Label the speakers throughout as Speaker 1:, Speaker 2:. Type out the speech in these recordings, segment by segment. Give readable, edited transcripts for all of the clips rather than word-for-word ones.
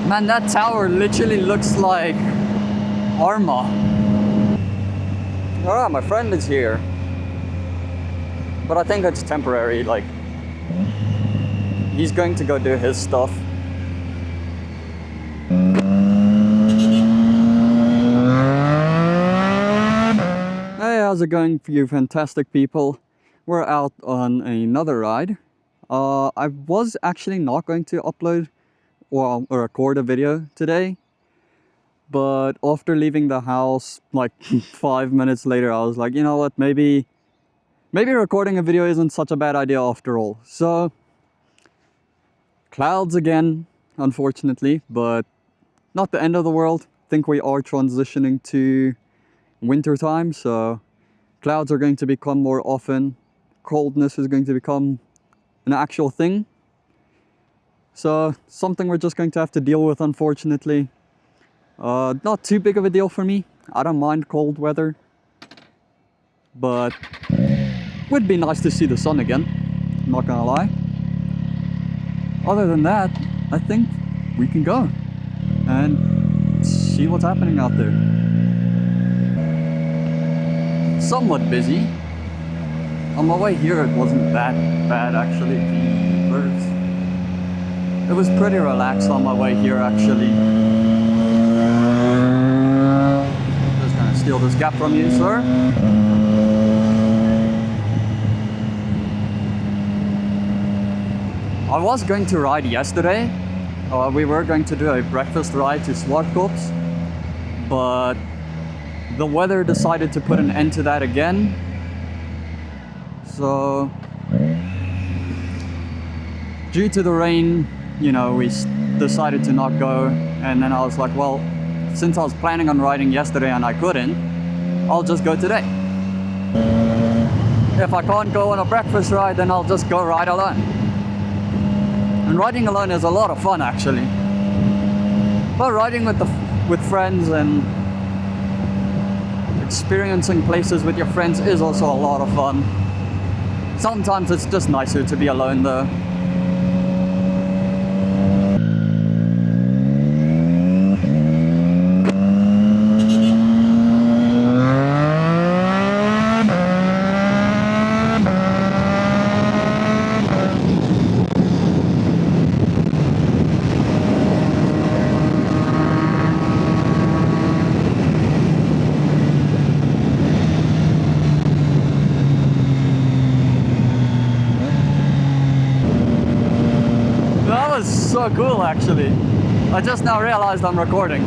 Speaker 1: Man, that tower literally looks like Arma. Alright, my friend is here. But I think it's temporary, like he's going to go do his stuff. Hey, how's it going for you fantastic people? We're out on another ride. I was actually not going to upload or record a video today, but after leaving the house like 5 minutes later, I was like, you know what, maybe recording a video isn't such a bad idea after all. So clouds again, unfortunately, but not the end of the world. I think we are transitioning to winter time, so clouds are going to become more often. Coldness is going to become an actual thing. So something we're just going to have to deal with, unfortunately. Not too big of a deal for me. I don't mind cold weather, but would be nice to see the sun again, not gonna lie. Other than that, I think we can go and see what's happening out there. Somewhat busy. On my way here, it wasn't that bad actually. Jeepers. It was pretty relaxed on my way here actually. Just gonna steal this gap from you, sir. I was going to ride yesterday. We were going to do a breakfast ride to Swartkops, but the weather decided to put an end to that again. So, due to the rain, you know, we decided to not go. And then I was like, well, since I was planning on riding yesterday and I couldn't, I'll just go today. If I can't go on a breakfast ride, then I'll just go ride alone. And riding alone is a lot of fun actually. But riding with friends and experiencing places with your friends is also a lot of fun. Sometimes it's just nicer to be alone though. So cool actually. I just now realized I'm recording.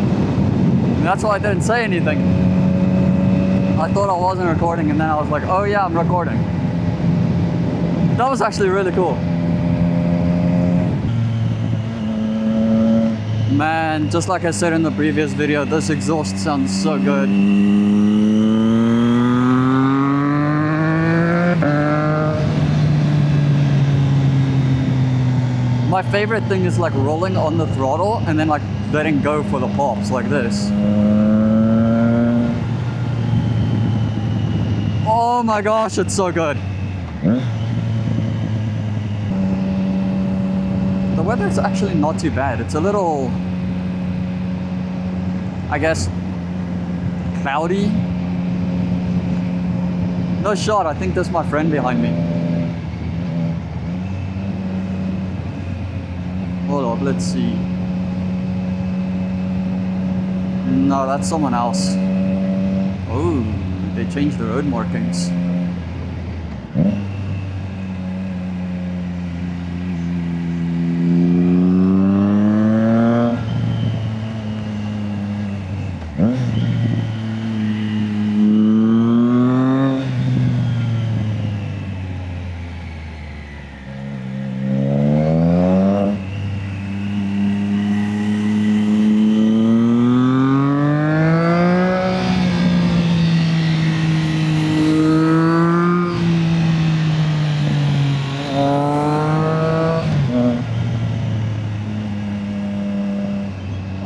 Speaker 1: That's why I didn't say anything. I thought I wasn't recording and then I was like, oh yeah, I'm recording. That was actually really cool. Man, just like I said in the previous video, this exhaust sounds so good. My favorite thing is like rolling on the throttle and then like letting go for the pops like this. Oh my gosh, it's so good. The weather's actually not too bad. It's a little, I guess, cloudy. No shot, I think there's my friend behind me. Hold up, let's see. No, that's someone else. Oh, they changed the road markings.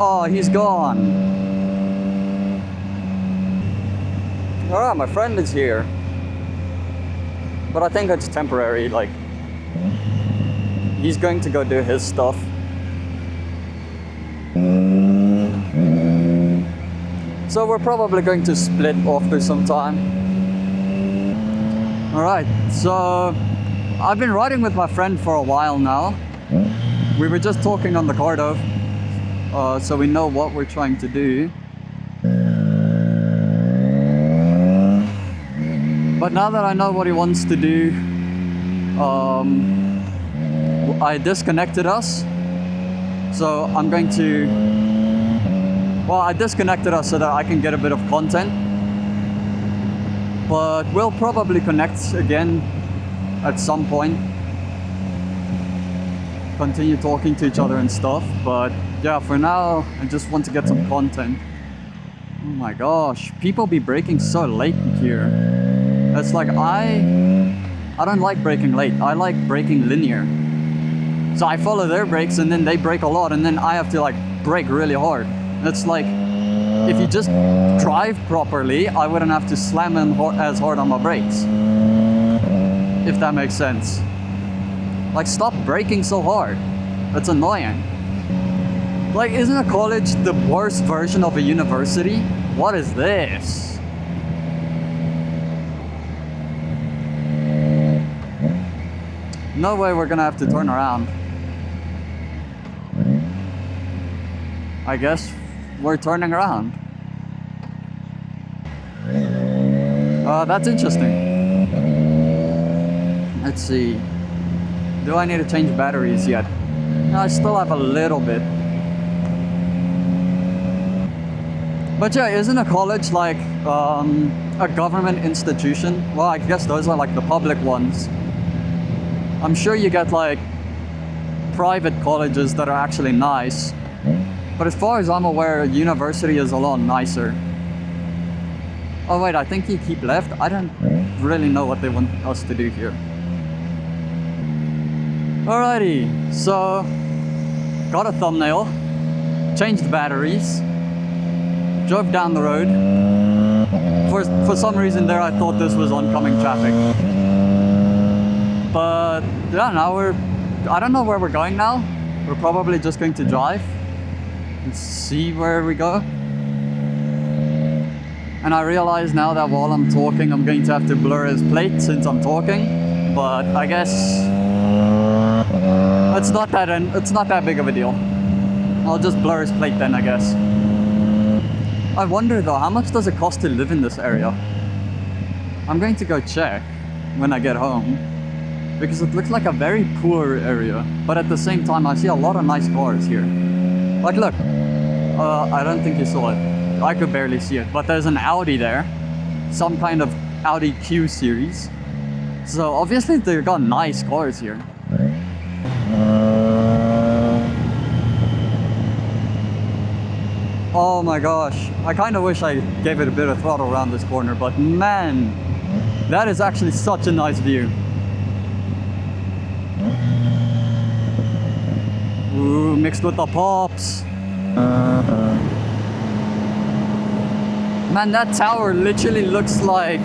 Speaker 1: Oh, he's gone. Alright, my friend is here. But I think it's temporary, like he's going to go do his stuff. So we're probably going to split after some time. Alright, so I've been riding with my friend for a while now. We were just talking on the car though, so we know what we're trying to do. But now that I know what he wants to do, I disconnected us. So I'm going to... Well, I disconnected us so that I can get a bit of content. But we'll probably connect again at some point. Continue talking to each other and stuff. But yeah, for now, I just want to get some content. Oh my gosh, people be braking so late here. It's like I don't like braking late. I like braking linear. So I follow their brakes and then they brake a lot and then I have to like brake really hard. It's like, if you just drive properly, I wouldn't have to slam in as hard on my brakes. If that makes sense. Like, stop braking so hard. It's annoying. Like, isn't a college the worst version of a university? What is this? No way we're gonna have to turn around. I guess we're turning around. That's interesting. Let's see. Do I need to change batteries yet? No, I still have a little bit. But yeah, isn't a college like a government institution? Well, I guess those are like the public ones. I'm sure you get like private colleges that are actually nice. But as far as I'm aware, university is a lot nicer. Oh wait, I think you keep left. I don't really know what they want us to do here. Alrighty, so got a thumbnail, changed batteries, drove down the road. For some reason there I thought this was oncoming traffic. But yeah, now I don't know where we're going now. We're probably just going to drive and see where we go. And I realize now that while I'm talking, I'm going to have to blur his plate since I'm talking. But I guess it's not that big of a deal. I'll just blur his plate then, I guess. I wonder though, how much does it cost to live in this area? I'm going to go check when I get home. Because it looks like a very poor area. But at the same time, I see a lot of nice cars here. Like look, I don't think you saw it. I could barely see it, but there's an Audi there. Some kind of Audi Q series. So obviously they've got nice cars here. Oh my gosh, I kind of wish I gave it a bit of throttle around this corner, but man, that is actually such a nice view. Ooh, mixed with the pops. Man, that tower literally looks like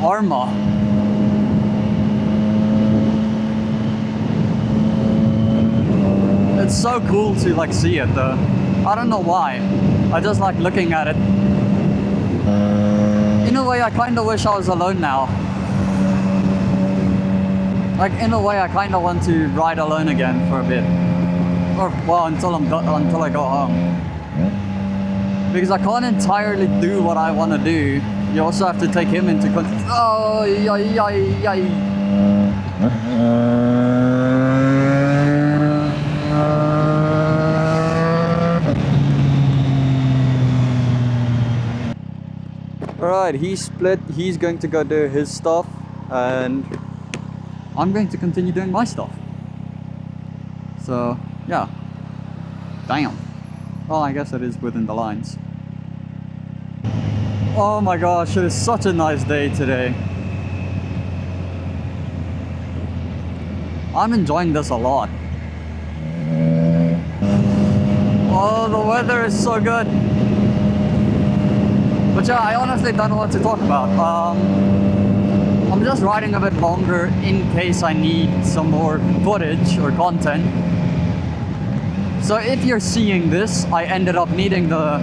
Speaker 1: Arma. It's so cool to like see it though. I don't know why. I just like looking at it. In a way, I kind of wish I was alone now. Like in a way, I kind of want to ride alone again for a bit. Or well, until I go home. Because I can't entirely do what I want to do. You also have to take him into consideration. Oh, Alright, he's split. He's going to go do his stuff. And I'm going to continue doing my stuff. So, yeah. Damn. Well, I guess it is within the lines. Oh my gosh, it is such a nice day today. I'm enjoying this a lot. Oh, the weather is so good. But yeah, I honestly don't know what to talk about. I'm just riding a bit longer in case I need some more footage or content. So if you're seeing this, I ended up needing the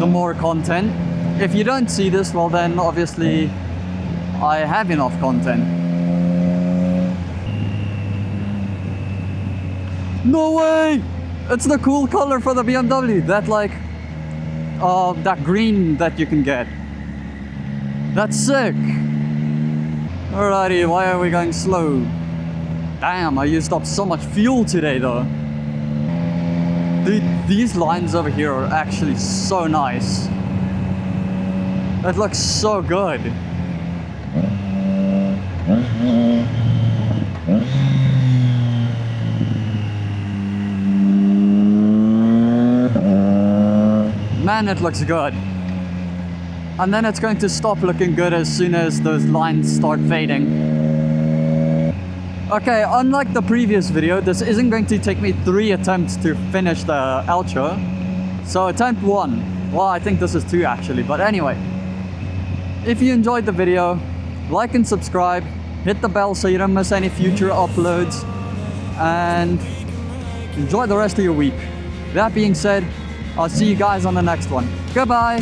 Speaker 1: more content. If you don't see this, well then obviously I have enough content. No way! It's the cool color for the BMW. That like, that green that you can get. That's sick. Alrighty, why are we going slow? Damn, I used up so much fuel today though. These lines over here are actually so nice. That looks so good. Man, it looks good. And then it's going to stop looking good as soon as those lines start fading. Okay, unlike the previous video, this isn't going to take me 3 attempts to finish the outro. So attempt 1. Well, I think this is 2 actually, but anyway. If you enjoyed the video, like and subscribe, hit the bell so you don't miss any future uploads, and enjoy the rest of your week. That being said, I'll see you guys on the next one. Goodbye!